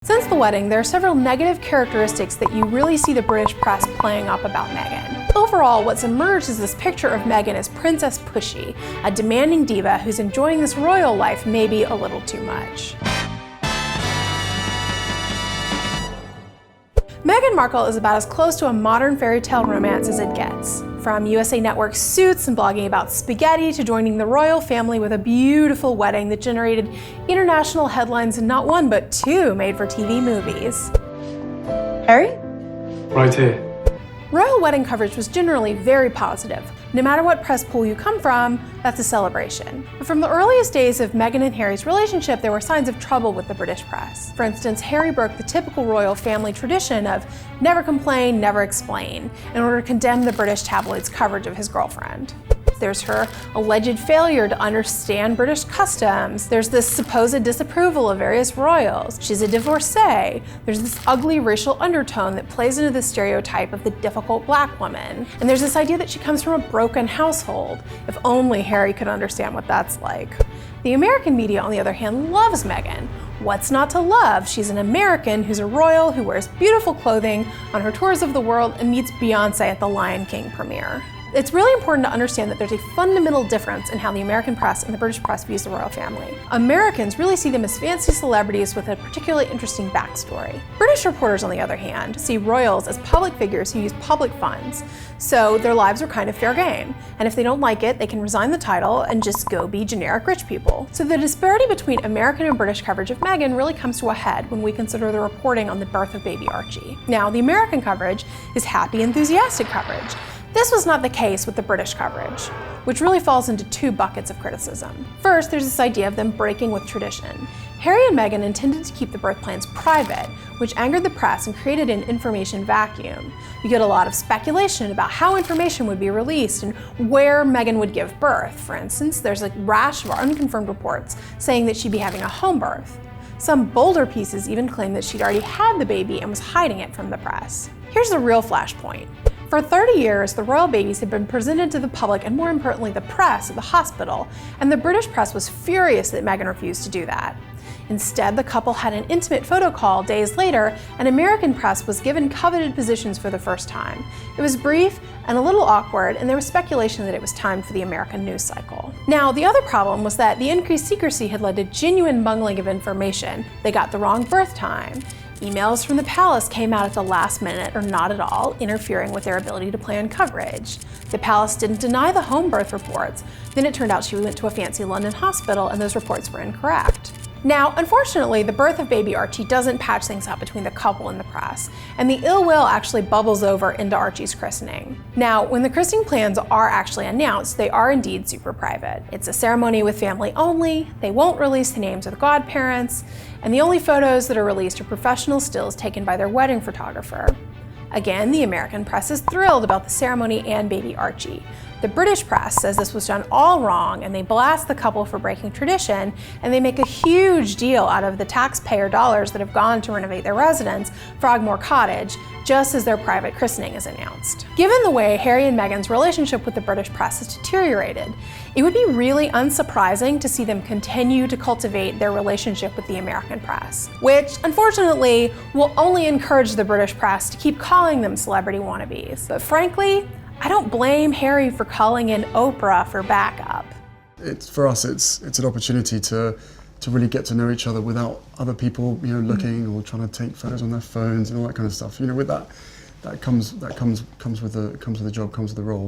Since the wedding, there are several negative characteristics that you really see the British press playing up about Meghan. Overall, what's emerged is this picture of Meghan as Princess Pushy, a demanding diva who's enjoying this royal life maybe a little too much. Meghan Markle is about as close to a modern fairy tale romance as it gets. From USA Network's Suits and blogging about spaghetti to joining the royal family with a beautiful wedding that generated international headlines in not one but two made-for-TV movies. Harry? Right here. Royal wedding coverage was generally very positive. No matter what press pool you come from, that's a celebration. But from the earliest days of Meghan and Harry's relationship, there were signs of trouble with the British press. For instance, Harry broke the typical royal family tradition of never complain, never explain, in order to condemn the British tabloids' coverage of his girlfriend. There's her alleged failure to understand British customs. There's this supposed disapproval of various royals. She's a divorcee. There's this ugly racial undertone that plays into the stereotype of the difficult black woman. And there's this idea that she comes from a broken household. If only Harry could understand what that's like. The American media, on the other hand, loves Meghan. What's not to love? She's an American who's a royal who wears beautiful clothing on her tours of the world and meets Beyonce at the Lion King premiere. It's really important to understand that there's a fundamental difference in how the American press and the British press views the royal family. Americans really see them as fancy celebrities with a particularly interesting backstory. British reporters, on the other hand, see royals as public figures who use public funds, so their lives are kind of fair game. And if they don't like it, they can resign the title and just go be generic rich people. So the disparity between American and British coverage of Meghan really comes to a head when we consider the reporting on the birth of baby Archie. Now, the American coverage is happy, enthusiastic coverage. This was not the case with the British coverage, which really falls into two buckets of criticism. First, there's this idea of them breaking with tradition. Harry and Meghan intended to keep the birth plans private, which angered the press and created an information vacuum. You get a lot of speculation about how information would be released and where Meghan would give birth. For instance, there's a rash of unconfirmed reports saying that she'd be having a home birth. Some bolder pieces even claim that she'd already had the baby and was hiding it from the press. Here's the real flashpoint. For 30 years, the royal babies had been presented to the public and, more importantly, the press at the hospital, and the British press was furious that Meghan refused to do that. Instead, the couple had an intimate photo call days later, and American press was given coveted positions for the first time. It was brief and a little awkward, and there was speculation that it was time for the American news cycle. Now, the other problem was that the increased secrecy had led to genuine bungling of information. They got the wrong birth time. Emails from the palace came out at the last minute or not at all, interfering with their ability to plan coverage. The palace didn't deny the home birth reports. Then it turned out she went to a fancy London hospital and those reports were incorrect. Now, unfortunately, the birth of baby Archie doesn't patch things up between the couple and the press, and the ill will actually bubbles over into Archie's christening. Now, when the christening plans are actually announced, they are indeed super private. It's a ceremony with family only, they won't release the names of the godparents, and the only photos that are released are professional stills taken by their wedding photographer. Again, the American press is thrilled about the ceremony and baby Archie. The British press says this was done all wrong, and they blast the couple for breaking tradition, and they make a huge deal out of the taxpayer dollars that have gone to renovate their residence, Frogmore Cottage, just as their private christening is announced. Given the way Harry and Meghan's relationship with the British press has deteriorated, it would be really unsurprising to see them continue to cultivate their relationship with the American press, which, unfortunately, will only encourage the British press to keep calling them celebrity wannabes. But frankly, I don't blame Harry for calling in Oprah for backup. For us, it's an opportunity to really get to know each other without other people, looking or trying to take photos on their phones and all that kind of stuff. With that comes with the job, comes with the role.